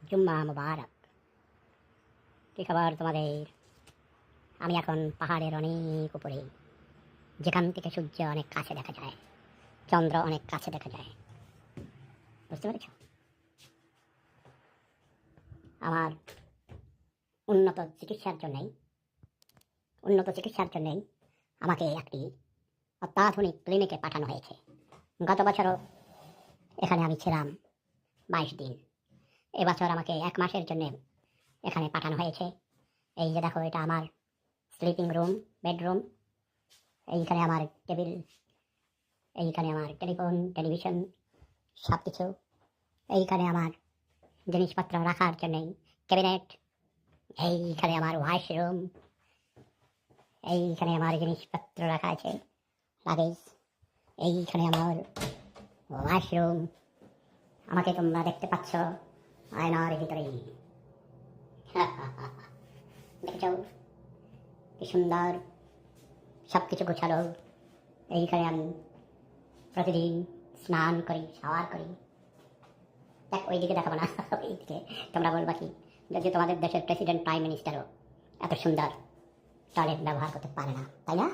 জুম্মা মুবারক। কী খবর তোমাদের? আমি এখন পাহাড়ের অনেক উপরে, যেখান থেকে সূর্য অনেক কাছে দেখা যায়, চন্দ্র অনেক কাছে দেখা যায়। বুঝতে পেরেছ? আমার উন্নত চিকিৎসার জন্যই আমাকে একটি অত্যাধুনিক ক্লিনিকে পাঠানো হয়েছে। গত বছরও এখানে আমি ছিলাম 22 দিন। এবছর আমাকে 1 মাসের জন্য এখানে পাঠানো হয়েছে। এই যে দেখো, এটা আমার স্লিপিং রুম, বেডরুম। এইখানে আমার টেবিল, এইখানে আমার টেলিফোন, টেলিভিশন, সব কিছু। এইখানে আমার জিনিসপত্র রাখার জন্য ক্যাবিনেট। এইখানে আমার ওয়াশরুম, এইখানে আমার জিনিসপত্র রাখা আছে, লাগেজ। এইখানে আমার ওয়াশরুম। আমাকে তোমরা দেখতে পাচ্ছ আয়নার ভিতরে। দেখেছ কি সুন্দর, সব কিছু গোছালো। এইখানে আমি প্রতিদিন স্নান করি, শাওয়ার করি। দেখ, ওই দিকে দেখাবো না, ওই দিকে। তোমরা বলবা কি, যদি তোমাদের দেশের প্রেসিডেন্ট, প্রাইম মিনিস্টারও এত সুন্দর টয়লেট ব্যবহার করতে পারে না, তাই না?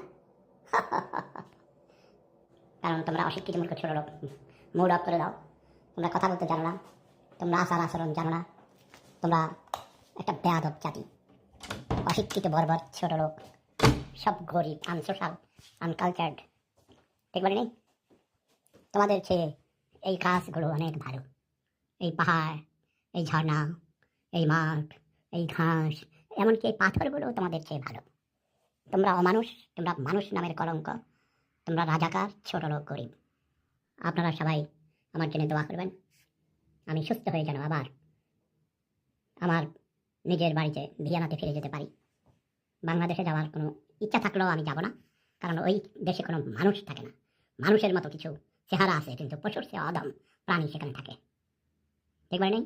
কারণ তোমরা অশিক্ষিত মূর্খ ছোট লোক। মুড অফ করে দাও। তোমরা কথা বলতে জানো না, তোমরা আচার আচরণ জানো না, তোমরা একটা বেয়াদব জাতি, অশিক্ষিত বর্বর ছোট লোক, সব গরিব, আনসোশাল, আনকালচার্ড। ঠিক বলে নেই? তোমাদের চেয়ে এই গাছগুলো অনেক ভালো। এই পাহাড়, এই ঝর্ণা, এই মাঠ, এই ঘাস, এমনকি এই পাথরগুলো তোমাদের চেয়ে ভালো। তোমরা অমানুষ, তোমরা মানুষ নামের কলঙ্ক, তোমরা রাজাকার, ছোট লোক, গরিব। আপনারা সবাই আমার জন্য দোয়া করবেন, আমি সুস্থ হয়ে যেন আবার আমার নিজের বাড়িতে ভিয়ানাতে ফিরে যেতে পারি। বাংলাদেশে যাওয়ার কোনো ইচ্ছা থাকলেও আমি যাব না, কারণ ওই দেশে কোনো মানুষ থাকে না। মানুষের মতো কিছু চেহারা আছে, কিন্তু পশুর চেয়ে অদম প্রাণী সেখানে থাকে। ঠিক বলে নেই?